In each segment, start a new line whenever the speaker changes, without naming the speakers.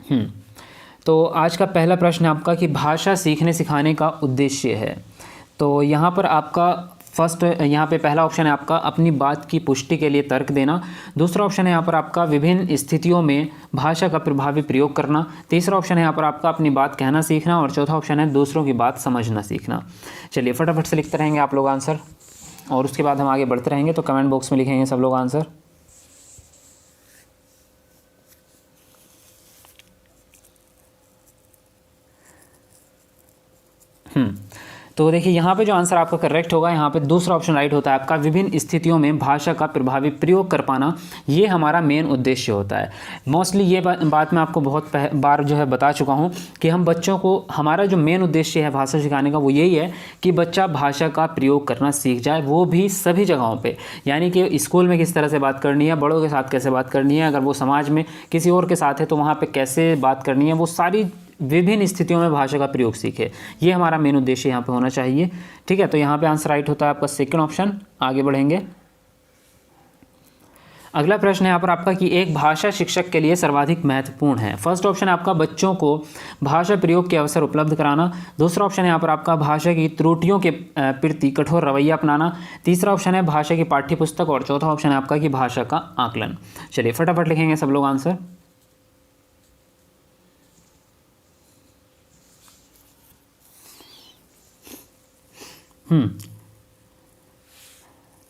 हम्म। तो आज का पहला प्रश्न है आपका कि भाषा सीखने सिखाने का उद्देश्य है। तो यहाँ पर आपका फर्स्ट यहाँ पे पहला ऑप्शन है आपका अपनी बात की पुष्टि के लिए तर्क देना। दूसरा ऑप्शन है यहाँ पर आपका विभिन्न स्थितियों में भाषा का प्रभावी प्रयोग करना। तीसरा ऑप्शन है यहाँ पर आपका अपनी बात कहना सीखना। और चौथा ऑप्शन है दूसरों की बात समझना सीखना। चलिए फटाफट से लिखते रहेंगे आप लोग आंसर, और उसके बाद हम आगे बढ़ते रहेंगे। तो कमेंट बॉक्स में लिखेंगे सब लोग आंसर। तो देखिए यहाँ पे जो आंसर आपका करेक्ट होगा, यहाँ पे दूसरा ऑप्शन राइट होता है आपका विभिन्न स्थितियों में भाषा का प्रभावी प्रयोग कर पाना। ये हमारा मेन उद्देश्य होता है। मोस्टली ये बात मैं आपको बहुत बार जो है बता चुका हूँ कि हम बच्चों को, हमारा जो मेन उद्देश्य है भाषा सिखाने का वो यही है कि बच्चा भाषा का प्रयोग करना सीख जाए, वो भी सभी जगहों पर। यानी कि स्कूल में किस तरह से बात करनी है, बड़ों के साथ कैसे बात करनी है, अगर वो समाज में किसी और के साथ है तो वहाँ पर कैसे बात करनी है, वो सारी विभिन्न स्थितियों में भाषा का प्रयोग सीखे। ये हमारा मेन उद्देश्य यहाँ पे होना चाहिए। ठीक है, तो यहाँ पे आंसर राइट होता है आपका सेकंड ऑप्शन। आगे बढ़ेंगे। अगला प्रश्न है यहाँ पर आपका कि एक भाषा शिक्षक के लिए सर्वाधिक महत्वपूर्ण है। फर्स्ट ऑप्शन है आपका बच्चों को भाषा प्रयोग के अवसर उपलब्ध कराना। दूसरा ऑप्शन है यहाँ पर आपका भाषा की त्रुटियों के प्रति कठोर रवैया अपनाना। तीसरा ऑप्शन है भाषा की पाठ्य पुस्तक। और चौथा ऑप्शन है आपका कि भाषा का आकलन। चलिए फटाफट लिखेंगे सब लोग आंसर।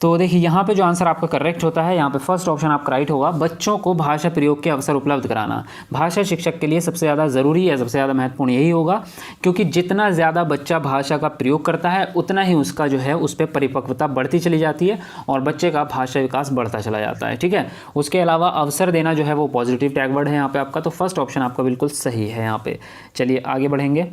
तो देखिए यहाँ पे जो आंसर आपका करेक्ट होता है, यहाँ पे फर्स्ट ऑप्शन आपका राइट होगा, बच्चों को भाषा प्रयोग के अवसर उपलब्ध कराना। भाषा शिक्षक के लिए सबसे ज़्यादा ज़रूरी है, सबसे ज़्यादा महत्वपूर्ण यही होगा, क्योंकि जितना ज़्यादा बच्चा भाषा का प्रयोग करता है उतना ही उसका जो है उस पर परिपक्वता बढ़ती चली जाती है और बच्चे का भाषा विकास बढ़ता चला जाता है। ठीक है, उसके अलावा अवसर देना जो है वो पॉजिटिव टैग वर्ड है यहाँ पर आपका। तो फर्स्ट ऑप्शन आपका बिल्कुल सही है यहाँ पर। चलिए आगे बढ़ेंगे।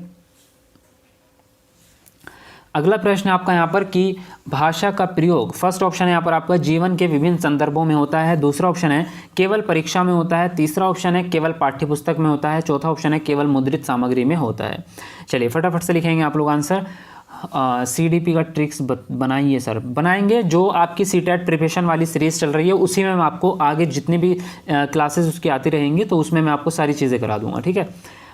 अगला प्रश्न है आपका यहाँ पर कि भाषा का प्रयोग, फर्स्ट ऑप्शन है यहाँ पर आपका जीवन के विभिन्न संदर्भों में होता है। दूसरा ऑप्शन है केवल परीक्षा में होता है। तीसरा ऑप्शन है केवल पाठ्यपुस्तक में होता है। चौथा ऑप्शन है केवल मुद्रित सामग्री में होता है। चलिए फटाफट से लिखेंगे आप लोग आंसर। CDP का ट्रिक्स बनाइए सर। बनाएंगे, जो आपकी CTET प्रिपरेशन वाली सीरीज़ चल रही है उसी में मैं आपको आगे जितनी भी क्लासेस उसकी आती रहेंगी तो उसमें मैं आपको सारी चीज़ें करा दूंगा। ठीक है,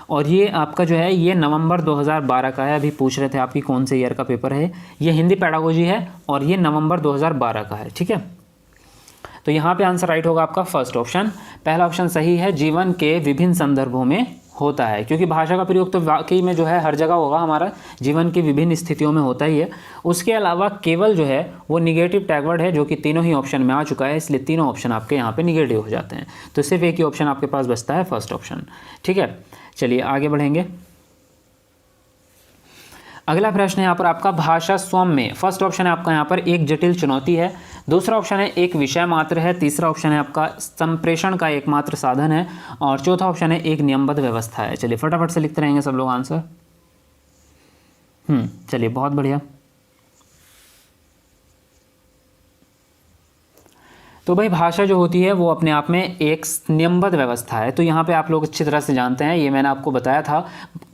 और ये आपका जो है ये नवंबर 2012 का है। अभी पूछ रहे थे आपकी कौन से ईयर का पेपर है। ये हिंदी पेडागोजी है और ये नवंबर 2012 का है। ठीक है, तो यहाँ पे आंसर राइट होगा आपका फर्स्ट ऑप्शन। पहला ऑप्शन सही है, जीवन के विभिन्न संदर्भों में होता है, क्योंकि भाषा का प्रयोग तो वाकई में जो है हर जगह होगा, हमारा जीवन की विभिन्न स्थितियों में होता ही है। उसके अलावा केवल जो है वो निगेटिव टैग वर्ड है, जो कि तीनों ही ऑप्शन में आ चुका है, इसलिए तीनों ऑप्शन आपके यहाँ पे निगेटिव हो जाते हैं। तो सिर्फ एक ही ऑप्शन आपके पास बचता है, फर्स्ट ऑप्शन। ठीक है, चलिए आगे बढ़ेंगे। अगला प्रश्न है यहाँ पर आपका भाषा स्वयं में। फर्स्ट ऑप्शन है आपका यहाँ पर एक जटिल चुनौती है। दूसरा ऑप्शन है एक विषय मात्र है। तीसरा ऑप्शन है आपका संप्रेषण का एकमात्र साधन है। और चौथा ऑप्शन है एक नियमबद्ध व्यवस्था है। चलिए फटाफट से लिखते रहेंगे सब लोग आंसर। चलिए बहुत बढ़िया। तो भाई भाषा जो होती है वो अपने आप में एक नियमबद्ध व्यवस्था है। तो यहाँ पे आप लोग अच्छी तरह से जानते हैं, ये मैंने आपको बताया था,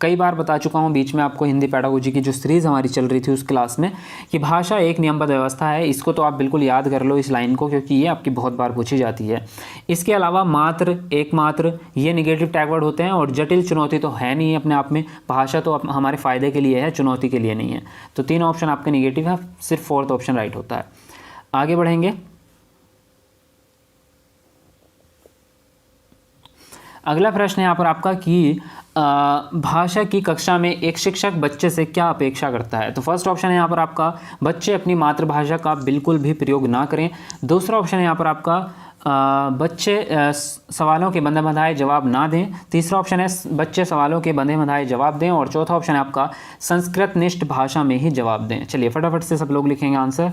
कई बार बता चुका हूँ बीच में आपको हिंदी पेडागोजी की जो सीरीज़ हमारी चल रही थी उस क्लास में, कि भाषा एक नियमबद्ध व्यवस्था है। इसको तो आप बिल्कुल याद कर लो इस लाइन को, क्योंकि ये आपकी बहुत बार पूछी जाती है। इसके अलावा मात्र, एकमात्र, ये निगेटिव टैग वर्ड होते हैं। और जटिल चुनौती तो है नहीं अपने आप में, भाषा तो हमारे फ़ायदे के लिए है, चुनौती के लिए नहीं है। तो तीनों ऑप्शन आपके निगेटिव है, सिर्फ फोर्थ ऑप्शन राइट होता है। आगे बढ़ेंगे। अगला प्रश्न है यहाँ पर आपका कि भाषा की कक्षा में एक शिक्षक बच्चे से क्या अपेक्षा करता है। तो फर्स्ट ऑप्शन है यहाँ पर आपका बच्चे अपनी मातृभाषा का बिल्कुल भी प्रयोग ना करें। दूसरा ऑप्शन है यहाँ पर आपका बच्चे सवालों के बंधे बंधाए जवाब ना दें। तीसरा ऑप्शन है बच्चे सवालों के बंधे बंधाए जवाब दें। और चौथा ऑप्शन है आपका संस्कृत निष्ठ भाषा में ही जवाब दें। चलिए फटाफट से सब लोग लिखेंगे आंसर।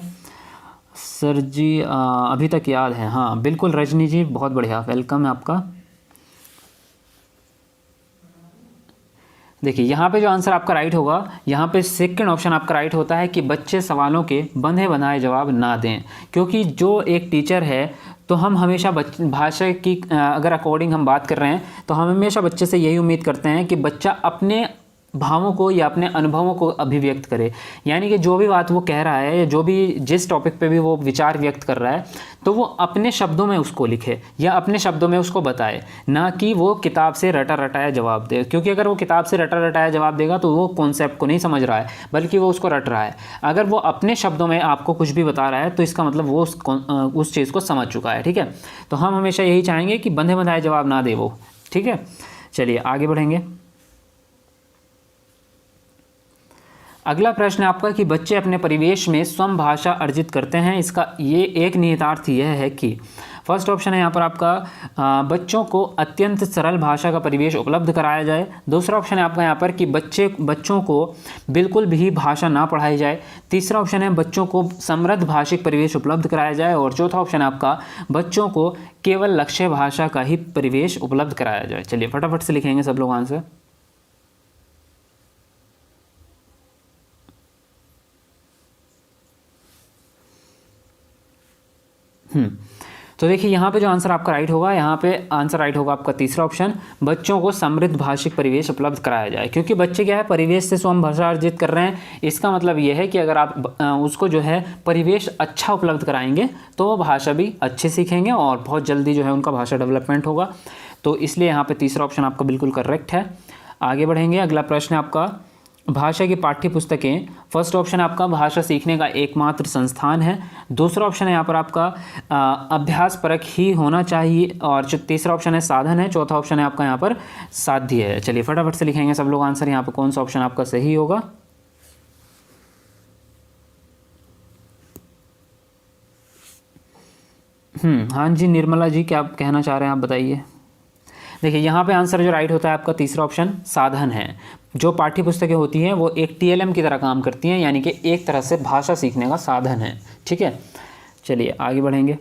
सर जी अभी तक याद है, हाँ बिल्कुल रजनी जी, बहुत बढ़िया, वेलकम है आपका। देखिए यहाँ पे जो आंसर आपका राइट होगा, यहाँ पे सेकंड ऑप्शन आपका राइट होता है कि बच्चे सवालों के बंधे बनाए जवाब ना दें। क्योंकि जो एक टीचर है तो हम हमेशा भाषा की अगर अकॉर्डिंग हम बात कर रहे हैं तो हम हमेशा बच्चे से यही उम्मीद करते हैं कि बच्चा अपने भावों को या अपने अनुभवों को अभिव्यक्त करे। यानी कि जो भी बात वो कह रहा है या जो भी जिस टॉपिक पे भी वो विचार व्यक्त कर रहा है तो वो अपने शब्दों में उसको लिखे या अपने शब्दों में उसको बताए, ना कि वो किताब से रटा रटाया जवाब दे। क्योंकि अगर वो किताब से रटा रटाया जवाब देगा तो वो कॉन्सेप्ट को नहीं समझ रहा है बल्कि वो उसको रट रहा है। अगर वो अपने शब्दों में आपको कुछ भी बता रहा है तो इसका मतलब वो उस चीज़ को समझ चुका है। ठीक है, तो हम हमेशा यही चाहेंगे कि बंधे बंधाए जवाब ना दे वो। ठीक है, चलिए आगे बढ़ेंगे। अगला प्रश्न है आपका कि बच्चे अपने परिवेश में स्वयं भाषा अर्जित करते हैं। इसका ये एक निहितार्थ यह है कि फर्स्ट ऑप्शन है यहाँ पर आपका बच्चों को अत्यंत सरल भाषा का परिवेश उपलब्ध कराया जाए। दूसरा ऑप्शन है आपका यहाँ पर कि बच्चों को बिल्कुल भी भाषा ना पढ़ाई जाए। तीसरा ऑप्शन है बच्चों को समृद्ध भाषिक परिवेश उपलब्ध कराया जाए। और चौथा ऑप्शन है आपका बच्चों को केवल लक्ष्य भाषा का ही परिवेश उपलब्ध कराया जाए। चलिए फटाफट से लिखेंगे सब लोग आंसर। तो देखिए यहाँ पे जो आंसर आपका राइट होगा, यहाँ पे आंसर राइट होगा आपका तीसरा ऑप्शन, बच्चों को समृद्ध भाषिक परिवेश उपलब्ध कराया जाए। क्योंकि बच्चे क्या है परिवेश से स्वयं भाषा अर्जित कर रहे हैं। इसका मतलब ये है कि अगर आप उसको जो है परिवेश अच्छा उपलब्ध कराएंगे तो वो भाषा भी अच्छे सीखेंगे और बहुत जल्दी जो है उनका भाषा डेवलपमेंट होगा। तो इसलिए यहाँ पर तीसरा ऑप्शन आपका बिल्कुल करेक्ट है। आगे बढ़ेंगे। अगला प्रश्न है आपका भाषा की पाठ्य पुस्तकें। फर्स्ट ऑप्शन आपका भाषा सीखने का एकमात्र संस्थान है। दूसरा ऑप्शन है यहाँ पर आपका अभ्यास परक ही होना चाहिए। और जो तीसरा ऑप्शन है साधन है। चौथा ऑप्शन है आपका यहाँ पर साध्य है। चलिए फटाफट से लिखेंगे सब लोग आंसर यहाँ पर कौन सा ऑप्शन आपका सही होगा। हाँ जी निर्मला जी, क्या आप कहना चाह रहे हैं, आप बताइए। देखिए यहाँ पे आंसर जो राइट होता है आपका तीसरा ऑप्शन साधन है। जो पाठ्य पुस्तकें होती हैं वो एक टीएलएम की तरह काम करती हैं, यानी कि एक तरह से भाषा सीखने का साधन है। ठीक है, चलिए आगे बढ़ेंगे।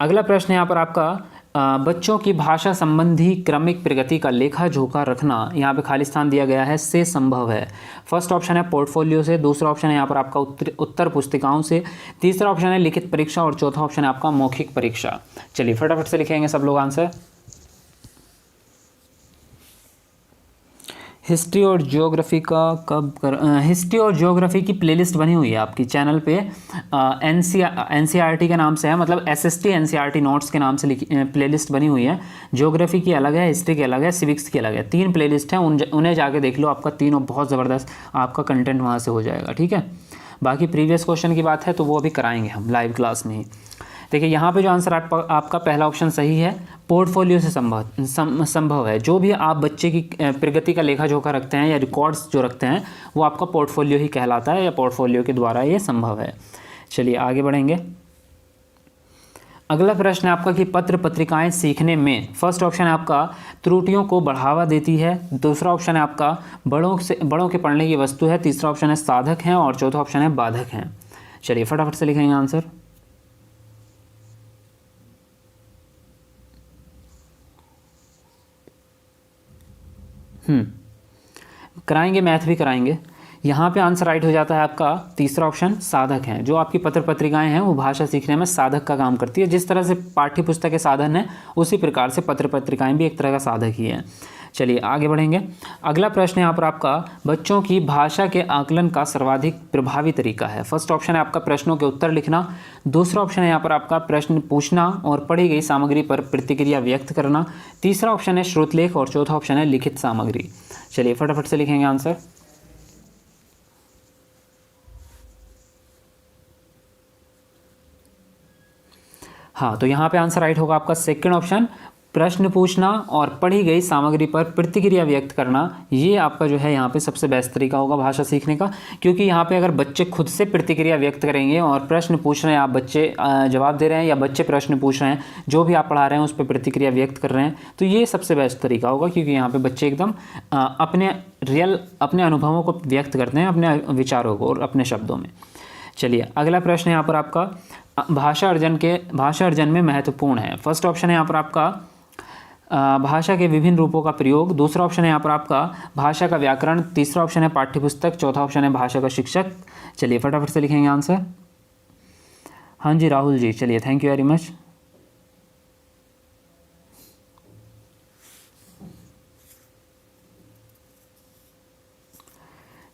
अगला प्रश्न यहाँ पर आपका बच्चों की भाषा संबंधी क्रमिक प्रगति का लेखा जोखा रखना, यहाँ पे खाली स्थान दिया गया है, से संभव है। फर्स्ट ऑप्शन है पोर्टफोलियो से। दूसरा ऑप्शन है यहाँ पर आपका उत्तर पुस्तिकाओं से। तीसरा ऑप्शन है लिखित परीक्षा। और चौथा ऑप्शन है आपका मौखिक परीक्षा। चलिए फटाफट से लिखेंगे सब लोग आंसर। हिस्ट्री और ज्योग्राफी का हिस्ट्री और ज्योग्राफी की प्लेलिस्ट बनी हुई है आपकी चैनल पे। एनसीईआरटी के नाम से है, मतलब एसएसटी एनसीईआरटी नोट्स के नाम से प्लेलिस्ट बनी हुई है। ज्योग्राफी की अलग है, हिस्ट्री की अलग है, सिविक्स की अलग है। 3 प्लेलिस्ट हैं, उन्हें जाके देख लो। आपका तीनों बहुत ज़बरदस्त आपका कंटेंट वहाँ से हो जाएगा। ठीक है, बाकी प्रीवियस क्वेश्चन की बात है तो वो अभी कराएंगे हम लाइव क्लास में ही। देखिए यहाँ पे जो आंसर आपका पहला ऑप्शन सही है, पोर्टफोलियो से संभव है। जो भी आप बच्चे की प्रगति का लेखा जोखा रखते हैं या रिकॉर्ड्स जो रखते हैं वो आपका पोर्टफोलियो ही कहलाता है, या पोर्टफोलियो के द्वारा ये संभव है। चलिए आगे बढ़ेंगे। अगला प्रश्न है आपका कि पत्र पत्रिकाएं सीखने में, फर्स्ट ऑप्शन है आपका त्रुटियों को बढ़ावा देती है। दूसरा ऑप्शन है आपका बड़ों के पढ़ने की वस्तु है। तीसरा ऑप्शन है साधक हैं। और चौथा ऑप्शन है बाधक हैं। चलिए फटाफट से लिखेंगे आंसर। कराएंगे, मैथ भी कराएंगे। यहाँ पे आंसर राइट हो जाता है आपका तीसरा ऑप्शन साधक हैं। जो आपकी पत्र पत्रिकाएं हैं वो भाषा सीखने में साधक का काम करती है। जिस तरह से पाठ्य पुस्तक के साधन है उसी प्रकार से पत्र पत्रिकाएं भी एक तरह का साधक ही हैं। चलिए आगे बढ़ेंगे। अगला प्रश्न यहाँ पर आपका बच्चों की भाषा के आकलन का सर्वाधिक प्रभावी तरीका है। फर्स्ट ऑप्शन है आपका प्रश्नों के उत्तर लिखना। दूसरा ऑप्शन है यहाँ पर आपका प्रश्न पूछना और पढ़ी गई सामग्री पर प्रतिक्रिया व्यक्त करना। तीसरा ऑप्शन है श्रुतलेख। और चौथा ऑप्शन है लिखित सामग्री। चलिए फटाफट से लिखेंगे आंसर। हाँ, तो यहाँ पे आंसर राइट होगा आपका सेकंड ऑप्शन, प्रश्न पूछना और पढ़ी गई सामग्री पर प्रतिक्रिया व्यक्त करना। ये आपका जो है यहाँ पे सबसे बेस्ट तरीका होगा भाषा सीखने का। क्योंकि यहाँ पे अगर बच्चे खुद से प्रतिक्रिया व्यक्त करेंगे और प्रश्न पूछ रहे हैं, आप बच्चे जवाब दे रहे हैं या बच्चे प्रश्न पूछ रहे हैं, जो भी आप पढ़ा रहे हैं उस पर प्रतिक्रिया व्यक्त कर रहे हैं, तो ये सबसे बेस्ट तरीका होगा। क्योंकि यहाँ पर बच्चे एकदम अपने अनुभवों को व्यक्त करते हैं, अपने विचारों को और अपने शब्दों में। चलिए अगला प्रश्न यहाँ पर आपका भाषा अर्जन में महत्वपूर्ण है। फर्स्ट ऑप्शन है यहाँ पर आपका भाषा के विभिन्न रूपों का प्रयोग। दूसरा ऑप्शन है यहाँ पर आपका भाषा का व्याकरण। तीसरा ऑप्शन है पाठ्यपुस्तक। चौथा ऑप्शन है भाषा का शिक्षक। चलिए फटाफट से लिखेंगे आंसर। हाँ जी राहुल जी, चलिए थैंक यू वेरी मच।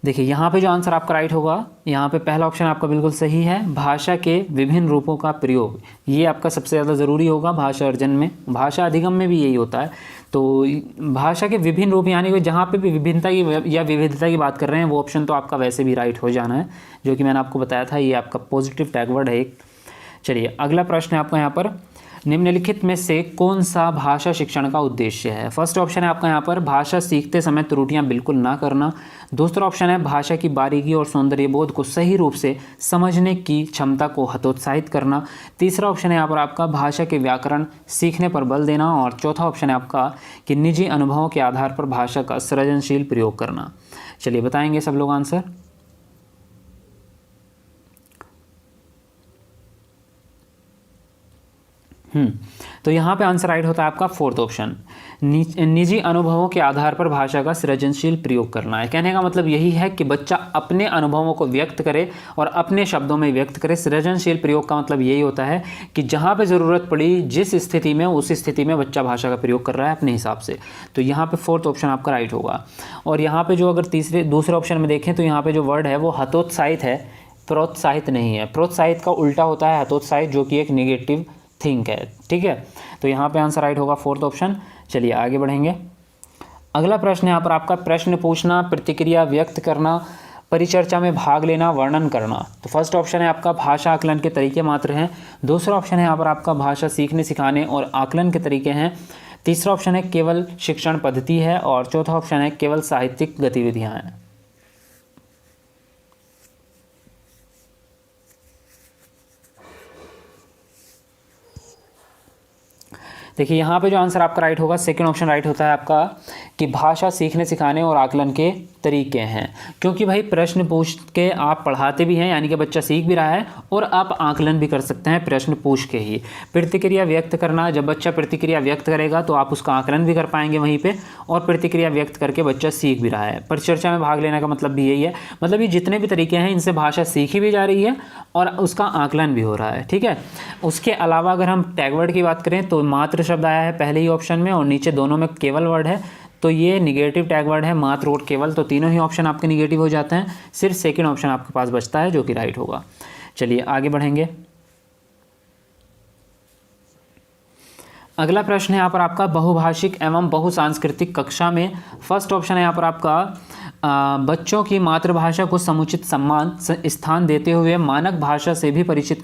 देखिए यहाँ पे जो आंसर आपका राइट होगा, यहाँ पे पहला ऑप्शन आपका बिल्कुल सही है, भाषा के विभिन्न रूपों का प्रयोग। ये आपका सबसे ज़्यादा ज़रूरी होगा भाषा अर्जन में, भाषा अधिगम में भी यही होता है। तो भाषा के विभिन्न रूप यानी कि जहाँ पे भी विभिन्नता की या विविधता की बात कर रहे हैं वो ऑप्शन तो आपका वैसे भी राइट हो जाना है, जो कि मैंने आपको बताया था। ये आपका पॉजिटिव टैग वर्ड है एक। चलिए अगला प्रश्न है आपका यहाँ पर, निम्नलिखित में से कौन सा भाषा शिक्षण का उद्देश्य है? फर्स्ट ऑप्शन है आपका यहाँ पर भाषा सीखते समय त्रुटियां बिल्कुल ना करना। दूसरा ऑप्शन है भाषा की बारीकी और सौंदर्य बोध को सही रूप से समझने की क्षमता को हतोत्साहित करना। तीसरा ऑप्शन है यहाँ पर आपका भाषा के व्याकरण सीखने पर बल देना। और चौथा ऑप्शन है आपका कि निजी अनुभवों के आधार पर भाषा का सृजनशील प्रयोग करना। चलिए बताएंगे सब लोग आंसर। तो यहाँ पे आंसर राइट होता है आपका फोर्थ ऑप्शन, निजी अनुभवों के आधार पर भाषा का सृजनशील प्रयोग करना है। कहने का मतलब यही है कि बच्चा अपने अनुभवों को व्यक्त करे और अपने शब्दों में व्यक्त करे। सृजनशील प्रयोग का मतलब यही होता है कि जहाँ पे ज़रूरत पड़ी जिस स्थिति में उस स्थिति में बच्चा भाषा का प्रयोग कर रहा है अपने हिसाब से। तो यहाँ पे फोर्थ ऑप्शन आपका राइट होगा। और यहाँ पे जो अगर दूसरे ऑप्शन में देखें तो यहाँ पे जो वर्ड है वो हतोत्साहित है, प्रोत्साहित नहीं है। प्रोत्साहित का उल्टा होता है हतोत्साहित, जो कि एक निगेटिव थिंक है। ठीक है, तो यहाँ पे आंसर राइट होगा फोर्थ ऑप्शन। चलिए आगे बढ़ेंगे। अगला प्रश्न यहाँ पर आपका प्रश्न पूछना, प्रतिक्रिया व्यक्त करना, परिचर्चा में भाग लेना, वर्णन करना। तो फर्स्ट ऑप्शन है आपका भाषा आकलन के तरीके मात्र हैं। दूसरा ऑप्शन है यहाँ पर आपका भाषा सीखने सिखाने और आकलन के तरीके हैं। तीसरा ऑप्शन है केवल शिक्षण पद्धति है। और चौथा ऑप्शन है केवल साहित्यिक गतिविधियाँ हैं। देखिए यहाँ पे जो आंसर आपका राइट होगा, सेकंड ऑप्शन राइट होता है आपका कि भाषा सीखने सिखाने और आकलन के तरीके हैं। क्योंकि भाई प्रश्न पूछ के आप पढ़ाते भी हैं, यानी कि बच्चा सीख भी रहा है और आप आकलन भी कर सकते हैं प्रश्न पूछ के ही। प्रतिक्रिया व्यक्त करना, जब बच्चा प्रतिक्रिया व्यक्त करेगा तो आप उसका आकलन भी कर पाएंगे वहीं पे, और प्रतिक्रिया व्यक्त करके बच्चा सीख भी रहा है। परिचर्चा में भाग लेने का मतलब भी यही है। मतलब ये जितने भी तरीके हैं इनसे भाषा सीखी भी जा रही है और उसका आकलन भी हो रहा है। ठीक है, उसके अलावा अगर हम टैग वर्ड की बात करें तो मात्र शब्द आया है पहले ही ऑप्शन में और नीचे दोनों में केवल वर्ड है, तो ये निगेटिव टैग वर्ड है, मात्र और केवल। तो तीनों ही ऑप्शन आपके निगेटिव हो जाते हैं, सिर्फ सेकंड ऑप्शन आपके पास बचता है जो कि राइट होगा। चलिए आगे बढ़ेंगे। अगला प्रश्न है यहाँ पर आपका बहुभाषिक एवं बहुसांस्कृतिक कक्षा में। फर्स्ट ऑप्शन है यहाँ पर आपका बच्चों की मातृभाषा को समुचित सम्मान स्थान देते हुए मानक भाषा से भी परिचित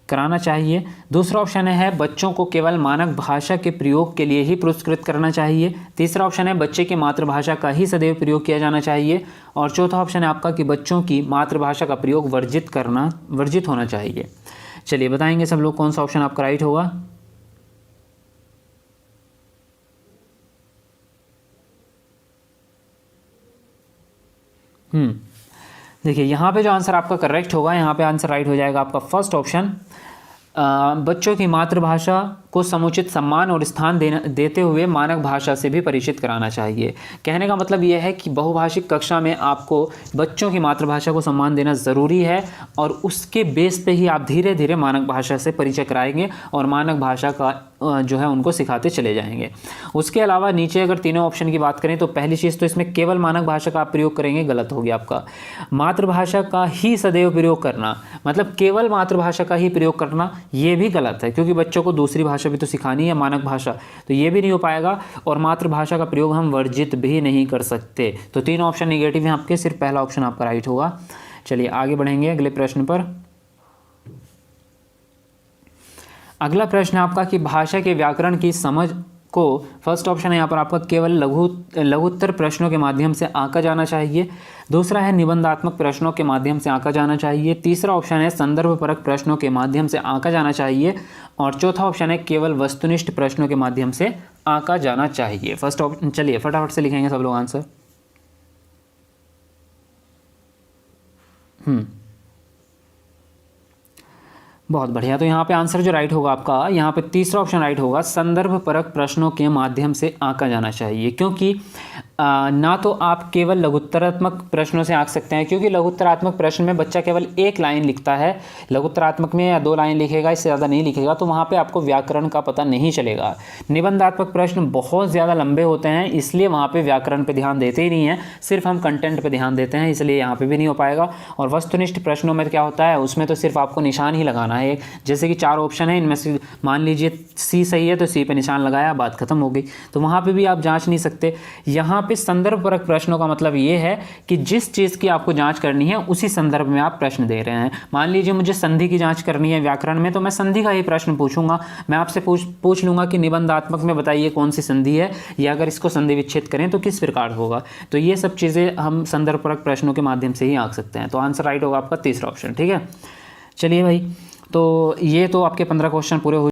कराना चाहिए। दूसरा ऑप्शन है बच्चों को केवल मानक भाषा के प्रयोग के लिए ही पुरस्कृत करना चाहिए। तीसरा ऑप्शन है बच्चे की मातृभाषा का ही सदैव प्रयोग किया जाना चाहिए। और चौथा ऑप्शन है आपका कि बच्चों की मातृभाषा का प्रयोग वर्जित होना चाहिए। चलिए बताएंगे सब लोग कौन सा ऑप्शन आपका राइट होगा। देखिए यहाँ पे जो आंसर आपका करेक्ट होगा, यहाँ पे आंसर राइट हो जाएगा आपका फर्स्ट ऑप्शन, बच्चों की मातृभाषा को समुचित सम्मान और स्थान देते हुए मानक भाषा से भी परिचित कराना चाहिए। कहने का मतलब यह है कि बहुभाषिक कक्षा में आपको बच्चों की मातृभाषा को सम्मान देना ज़रूरी है और उसके बेस पे ही आप धीरे धीरे मानक भाषा से परिचय कराएंगे और मानक भाषा का जो है उनको सिखाते चले जाएंगे। उसके अलावा नीचे अगर तीनों ऑप्शन की बात करें तो पहली चीज़ तो इसमें केवल मानक भाषा का आप प्रयोग करेंगे, गलत हो गया आपका। मातृभाषा का ही सदैव प्रयोग करना, मतलब केवल मातृभाषा का ही प्रयोग करना, ये भी गलत है क्योंकि बच्चों को दूसरी भाषा भी तो सिखानी है, मानक भाषा, तो ये भी नहीं हो पाएगा। और मातृभाषा का प्रयोग हम वर्जित भी नहीं कर सकते। तो तीनों ऑप्शन निगेटिव हैं आपके, सिर्फ पहला ऑप्शन आपका राइट होगा। चलिए आगे बढ़ेंगे अगले प्रश्न पर। अगला प्रश्न है आपका कि भाषा के व्याकरण की समझ को, फर्स्ट ऑप्शन है यहाँ पर आपका केवल लघुत्तर प्रश्नों के माध्यम से आंका जाना चाहिए। दूसरा है निबंधात्मक प्रश्नों के माध्यम से आंका जाना चाहिए। तीसरा ऑप्शन है संदर्भपरक प्रश्नों के माध्यम से आंका जाना चाहिए। और चौथा ऑप्शन है केवल वस्तुनिष्ठ प्रश्नों के माध्यम से आंका जाना चाहिए। फर्स्ट ऑप्शन, चलिए फटाफट से लिखेंगे सब लोग आंसर। बहुत बढ़िया। तो यहाँ पे आंसर जो राइट होगा आपका, यहाँ पे तीसरा ऑप्शन राइट होगा, संदर्भ परक प्रश्नों के माध्यम से आंका जाना चाहिए। क्योंकि ना तो आप केवल लघुत्तरात्मक प्रश्नों से आंक सकते हैं, क्योंकि लघुत्तरात्मक प्रश्न में बच्चा केवल एक लाइन लिखता है, लघुत्तरात्मक में या 2 लाइन लिखेगा, इससे ज़्यादा नहीं लिखेगा, तो वहाँ पे आपको व्याकरण का पता नहीं चलेगा। निबंधात्मक प्रश्न बहुत ज़्यादा लंबे होते हैं, इसलिए वहाँ पे व्याकरण पे ध्यान देते ही नहीं है, सिर्फ हम कंटेंट पे ध्यान देते हैं, इसलिए यहाँ पे भी नहीं हो पाएगा। और वस्तुनिष्ठ प्रश्नों में क्या होता है, उसमें तो सिर्फ आपको निशान ही लगाना है। जैसे कि 4 ऑप्शन है, इनमें से मान लीजिए सी सही है तो सी पे निशान लगाया, बात खत्म हो गई, तो वहाँ पे भी आप जांच नहीं सकते। यहाँ पे संदर्भपरक प्रश्नों का मतलब ये है कि जिस चीज़ की आपको जांच करनी है उसी संदर्भ में आप प्रश्न दे रहे हैं। मान लीजिए मुझे संधि की जांच करनी है व्याकरण में, तो मैं संधि का ही प्रश्न पूछूंगा। मैं आपसे पूछ लूंगा कि निबंधात्मक में बताइए कौन सी संधि है, या अगर इसको संधि विच्छेद करें तो किस प्रकार होगा। तो ये सब चीज़ें हम संदर्भपरक प्रश्नों के माध्यम से ही आंक सकते हैं। तो आंसर राइट होगा आपका तीसरा ऑप्शन। ठीक है, चलिए भाई, तो ये तो आपके 15 क्वेश्चन पूरे हो